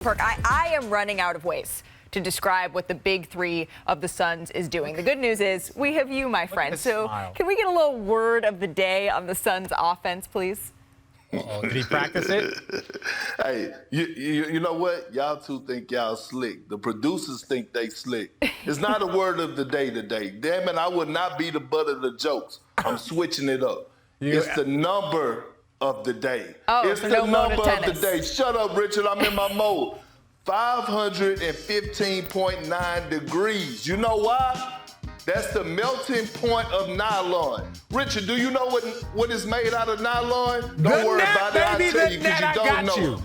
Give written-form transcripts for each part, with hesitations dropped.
Perk, I am running out of ways to describe what the big three of the Suns is doing. The good news is we have you, my friend. So can we get a little word of the day on the Suns offense, please? Did he practice it? Hey, you know what? Y'all two think y'all slick. The producers think they slick. It's not a word of the day today. Damn it, I would not be the butt of the jokes. I'm switching it up. It's the number of the day. It's the number of the day. Shut up, Richard. I'm in my mode. 515.9 degrees. You know why? That's the melting point of nylon. Richard, do you know what is made out of nylon? Don't worry about it. I'll tell you because you don't know.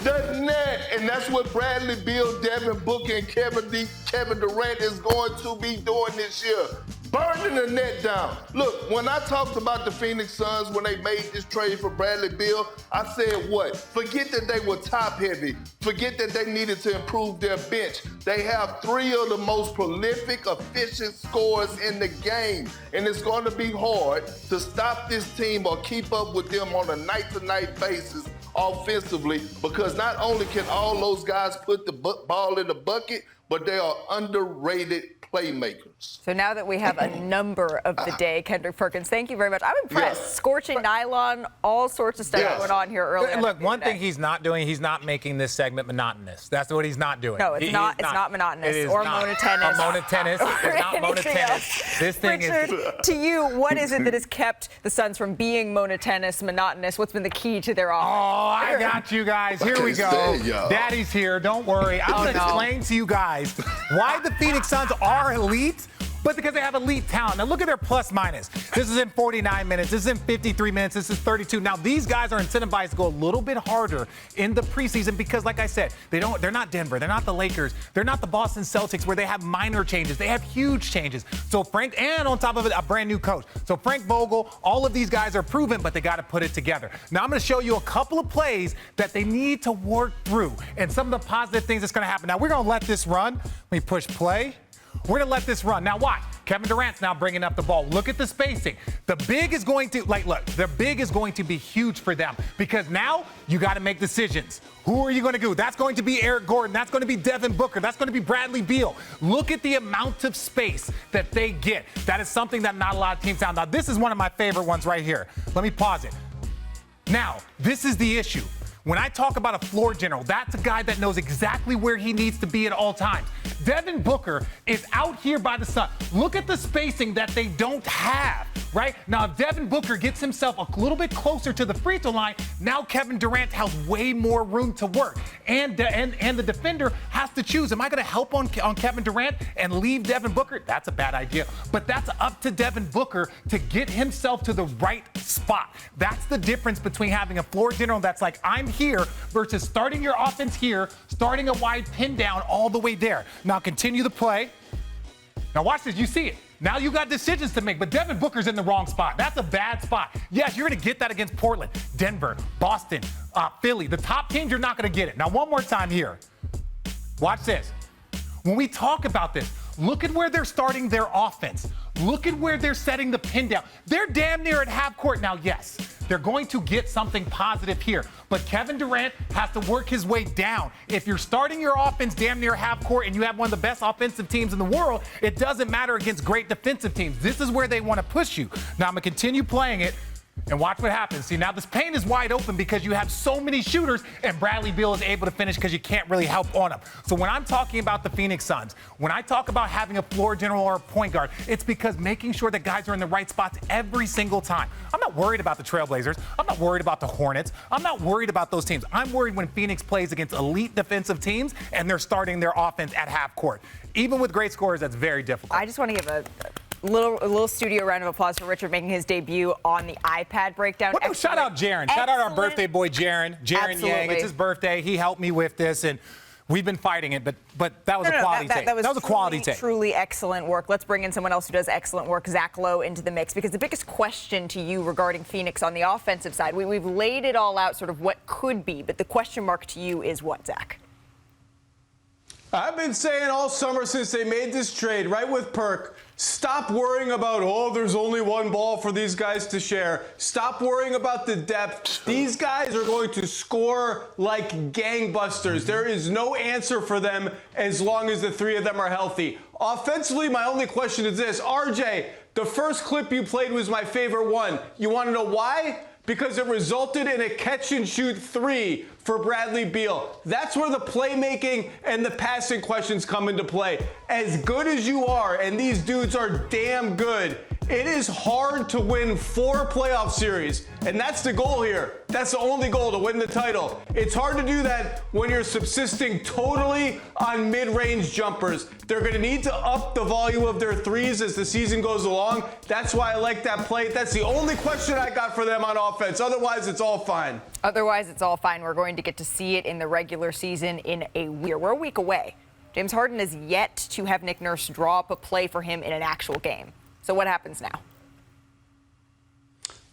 The net. And that's what Bradley Beal, Devin Booker, and Kevin Durant is going to be doing this year. Burning the net down. Look, when I talked about the Phoenix Suns when they made this trade for Bradley Beal, I said what? Forget that they were top heavy. Forget that they needed to improve their bench. They have three of the most prolific, efficient scorers in the game. And it's going to be hard to stop this team or keep up with them on a night-to-night basis offensively, because not only can all those guys put the ball in the bucket, but they are underrated playmakers. So now that we have a number of the day, Kendrick Perkins, thank you very much. I'm impressed. Yes. Scorching nylon, all sorts of stuff going on here earlier. Look, one thing he's not doing, he's not making this segment monotonous. That's what he's not doing. No, it's not monotonous or monotennis. Monotennis. It's not monotennis. This thing Richard, to you, what is it that has kept the Suns from being monotonous? What's been the key to their offense? Oh, I got you guys. Here we go. Daddy's here. Don't worry. I'm going to explain to you guys why the Phoenix Suns are elite, but because they have elite talent. Now look at their plus minus. This is in 49 minutes. This is in 53 minutes. This is 32. Now these guys are incentivized to go a little bit harder in the preseason because, like I said, they're not Denver. They're not the Lakers. They're not the Boston Celtics where they have minor changes. They have huge changes. So Frank, and on top of it, a brand new coach. So Frank Vogel, all of these guys are proven, but they got to put it together. Now I'm going to show you a couple of plays that they need to work through and some of the positive things that's going to happen. Now we're going to let this run. Let me push play. We're going to let this run. Now watch. Kevin Durant's now bringing up the ball. Look at the spacing. The big is going to, the big is going to be huge for them because now you got to make decisions. Who are you going to do? That's going to be Eric Gordon. That's going to be Devin Booker. That's going to be Bradley Beal. Look at the amount of space that they get. That is something that not a lot of teams have. Now, this is one of my favorite ones right here. Let me pause it. Now, this is the issue. When I talk about a floor general, that's a guy that knows exactly where he needs to be at all times. Devin Booker is out here by the sun. Look at the spacing that they don't have, right? Now, if Devin Booker gets himself a little bit closer to the free throw line, now Kevin Durant has way more room to work. And the defender has to choose. Am I going to help on Kevin Durant and leave Devin Booker? That's a bad idea. But that's up to Devin Booker to get himself to the right spot. That's the difference between having a floor general that's like, I'm here, versus starting your offense here, starting a wide pin down all the way there. Now continue the play. Now watch this. You see it. Now you got decisions to make, but Devin Booker's in the wrong spot. That's a bad spot. Yes, you're going to get that against Portland, Denver, Boston, Philly. The top teams, you're not going to get it. Now one more time here. Watch this. When we talk about this, look at where they're starting their offense. Look at where they're setting the pin down. They're damn near at half court. Now, yes, they're going to get something positive here, but Kevin Durant has to work his way down. If you're starting your offense damn near half court and you have one of the best offensive teams in the world, it doesn't matter against great defensive teams. This is where they want to push you. Now, I'm going to continue playing it. And watch what happens. See, now this paint is wide open because you have so many shooters, and Bradley Beal is able to finish because you can't really help on him. So when I'm talking about the Phoenix Suns, when I talk about having a floor general or a point guard, it's because making sure that guys are in the right spots every single time. I'm not worried about the Trailblazers. I'm not worried about the Hornets. I'm not worried about those teams. I'm worried when Phoenix plays against elite defensive teams and they're starting their offense at half court. Even with great scorers, that's very difficult. I just want to give a little studio round of applause for Richard making his debut on the iPad breakdown. Shout out Jaron. Shout out our birthday boy, Jaron. Jaron Yang. It's his birthday. He helped me with this, and we've been fighting it, but that was a quality take. That was a quality take. Truly excellent work. Let's bring in someone else who does excellent work, Zach Lowe, into the mix, because the biggest question to you regarding Phoenix on the offensive side, we've laid it all out, sort of what could be, but the question mark to you is what, Zach? I've been saying all summer since they made this trade, right with Perk, stop worrying about, oh, there's only one ball for these guys to share. Stop worrying about the depth. These guys are going to score like gangbusters. There is no answer for them as long as the three of them are healthy. Offensively, my only question is this. RJ, the first clip you played was my favorite one. You want to know why? Because it resulted in a catch-and-shoot three for Bradley Beal. That's where the playmaking and the passing questions come into play. As good as you are, and these dudes are damn good, it is hard to win 4 playoff series, and that's the goal here. That's the only goal, to win the title. It's hard to do that when you're subsisting totally on mid-range jumpers. They're going to need to up the volume of their threes as the season goes along. That's why I like that play. That's the only question I got for them on offense. Otherwise, it's all fine. Otherwise, it's all fine. We're going to get to see it in the regular season in a week. We're a week away. James Harden has yet to have Nick Nurse draw up a play for him in an actual game. So what happens now?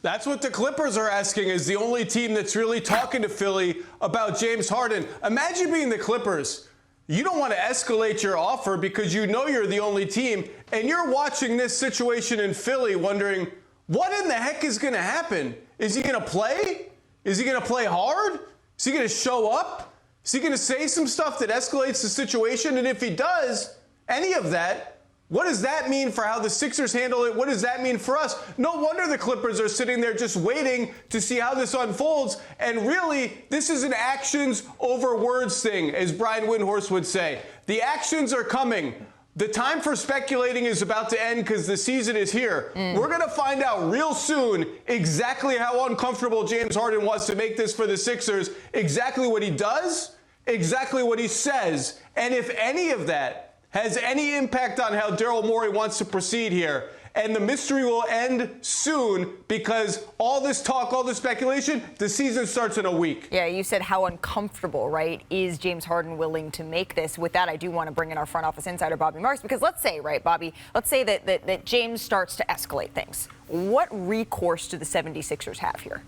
That's what the Clippers are asking, is the only team that's really talking to Philly about James Harden. Imagine being the Clippers. You don't want to escalate your offer because you know you're the only team, and you're watching this situation in Philly wondering, what in the heck is going to happen? Is he going to play? Is he going to play hard? Is he going to show up? Is he going to say some stuff that escalates the situation? And if he does any of that, what does that mean for how the Sixers handle it? What does that mean for us? No wonder the Clippers are sitting there just waiting to see how this unfolds. And really, this is an actions over words thing, as Brian Windhorst would say. The actions are coming. The time for speculating is about to end because the season is here. We're going to find out real soon exactly how uncomfortable James Harden wants to make this for the Sixers, exactly what he does, exactly what he says, and if any of that has any impact on how Daryl Morey wants to proceed here. And the mystery will end soon because all this talk, all this speculation, the season starts in a week. Yeah, you said how uncomfortable, right, is James Harden willing to make this? With that, I do want to bring in our front office insider, Bobby Marks, because let's say, right, Bobby, let's say that James starts to escalate things. What recourse do the 76ers have here?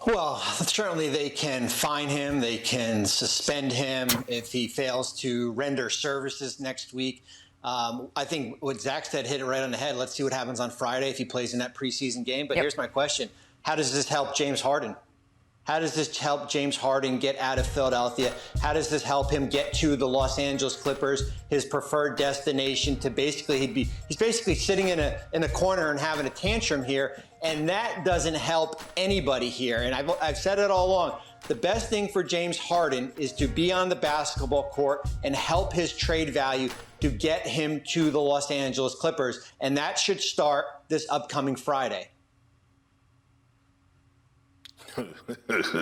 Well, certainly they can fine him. They can suspend him if he fails to render services next week. I think what Zach said hit it right on the head. Let's see what happens on Friday if he plays in that preseason game. But here's my question. How does this help James Harden? How does this help James Harden get out of Philadelphia? How does this help him get to the Los Angeles Clippers, his preferred destination? To basically, he's basically sitting in a corner and having a tantrum here, and that doesn't help anybody here. And I've said it all along. The best thing for James Harden is to be on the basketball court and help his trade value to get him to the Los Angeles Clippers, and that should start this upcoming Friday.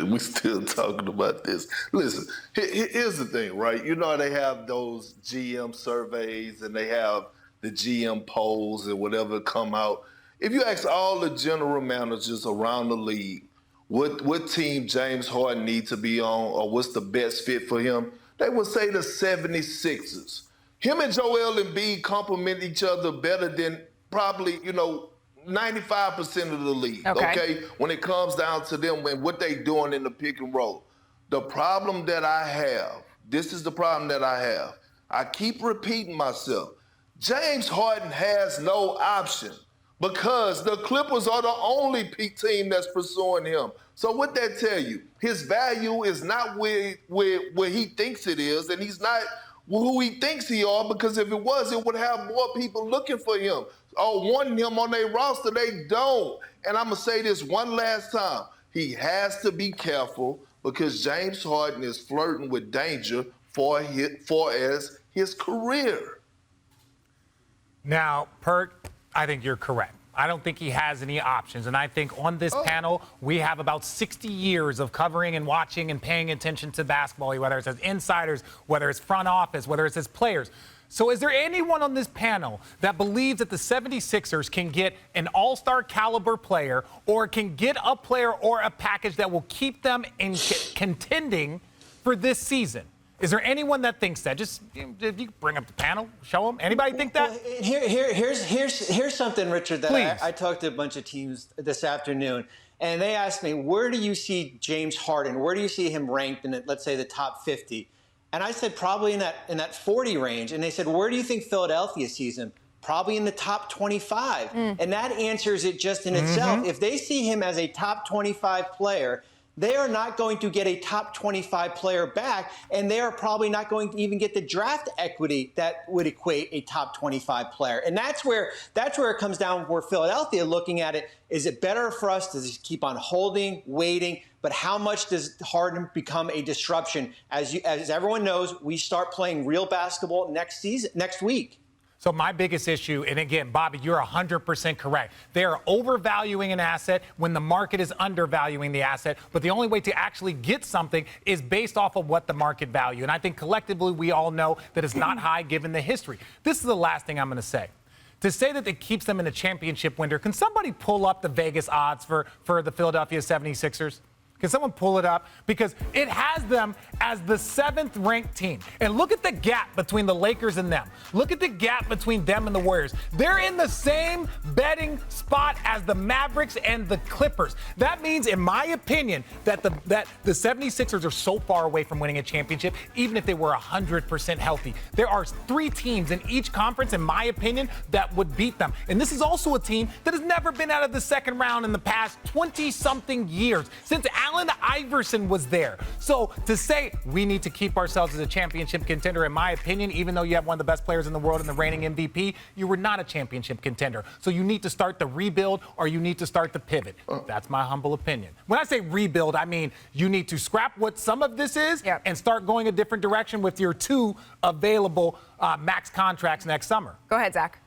We still talking about this. Listen, here's the thing, right? You know they have those GM surveys and they have the GM polls and whatever come out. If you ask all the general managers around the league what team James Harden needs to be on or what's the best fit for him, they would say the 76ers. Him and Joel Embiid complement each other better than probably, 95% of the league, okay? When it comes down to them and what they doing in the pick and roll. The problem that I have, this is the problem that I have. I keep repeating myself. James Harden has no option because the Clippers are the only peak team that's pursuing him. So what that tell you? His value is not where he thinks it is, and he's not who he thinks he are, because if it was, it would have more people looking for him. Wanting him on their roster, they don't. And I'm going to say this one last time. He has to be careful because James Harden is flirting with danger for as his career. Now, Perk, I think you're correct. I don't think he has any options. And I think on this panel, we have about 60 years of covering and watching and paying attention to basketball, whether it's as insiders, whether it's front office, whether it's as players. So is there anyone on this panel that believes that the 76ers can get an all-star caliber player or can get a player or a package that will keep them in contending for this season? Is there anyone that thinks that? Just if you bring up the panel, show them. Anybody think that? Well, here's something, Richard, that I talked to a bunch of teams this afternoon, and they asked me, where do you see James Harden? Where do you see him ranked in, let's say, the top 50? And I said probably in that 40 range. And they said, where do you think Philadelphia sees him? Probably in the top 25. And that answers it just in itself. If they see him as a top 25 player, they are not going to get a top 25 player back, and they are probably not going to even get the draft equity that would equate a top 25 player. And that's where it comes down, where Philadelphia looking at it, is it better for us to just keep on holding, waiting, but how much does Harden become a disruption? As everyone knows, we start playing real basketball next week. So my biggest issue, and again, Bobby, you're 100% correct. They are overvaluing an asset when the market is undervaluing the asset. But the only way to actually get something is based off of what the market value. And I think collectively we all know that it's not high given the history. This is the last thing I'm going to say. To say that it keeps them in the championship window, can somebody pull up the Vegas odds for the Philadelphia 76ers? Can someone pull it up? Because it has them as the 7th ranked team. And look at the gap between the Lakers and them. Look at the gap between them and the Warriors. They're in the same betting spot as the Mavericks and the Clippers. That means, in my opinion, that the 76ers are so far away from winning a championship, even if they were 100% healthy. There are 3 teams in each conference, in my opinion, that would beat them. And this is also a team that has never been out of the second round in the past 20-something years, since Allen Iverson was there. So to say we need to keep ourselves as a championship contender, in my opinion, even though you have one of the best players in the world and the reigning MVP, you were not a championship contender. So you need to start the rebuild, or you need to start the pivot. That's my humble opinion. When I say rebuild, I mean you need to scrap what some of this is and start going a different direction with your 2 available max contracts next summer. Go ahead, Zach.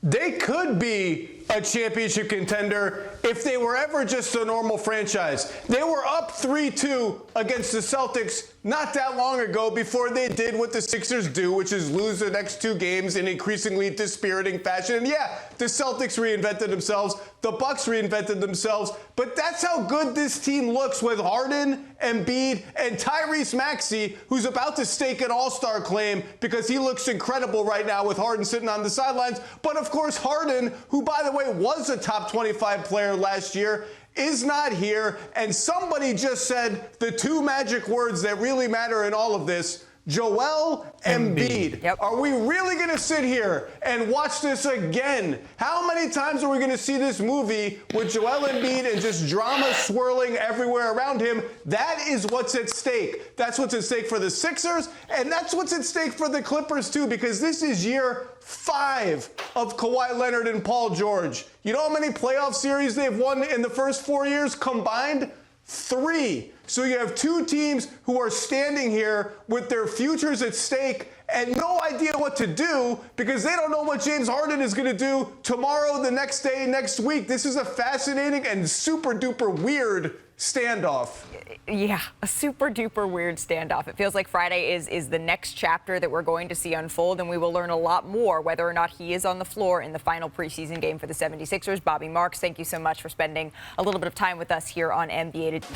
They could be a championship contender if they were ever just a normal franchise. They were up 3-2 against the Celtics not that long ago before they did what the Sixers do, which is lose the next 2 games in increasingly dispiriting fashion. And yeah, the Celtics reinvented themselves. The Bucks reinvented themselves. But that's how good this team looks with Harden, Embiid, and Tyrese Maxey, who's about to stake an all-star claim because he looks incredible right now with Harden sitting on the sidelines. But of course, Harden, who, by the way, was a top 25 player last year, is not here. And somebody just said the 2 magic words that really matter in all of this: Joel Embiid. Yep. Are we really going to sit here and watch this again? How many times are we going to see this movie with Joel Embiid and just drama swirling everywhere around him? That is what's at stake. That's what's at stake for the Sixers, and that's what's at stake for the Clippers too, because this is year 5 of Kawhi Leonard and Paul George. You know how many playoff series they've won in the first 4 years combined? 3. So you have 2 teams who are standing here with their futures at stake and no idea what to do because they don't know what James Harden is going to do tomorrow, the next day, next week. This is a fascinating and super duper weird standoff. Yeah, a super duper weird standoff. It feels like Friday is the next chapter that we're going to see unfold, and we will learn a lot more whether or not he is on the floor in the final preseason game for the 76ers. Bobby Marks, thank you so much for spending a little bit of time with us here on NBA Today.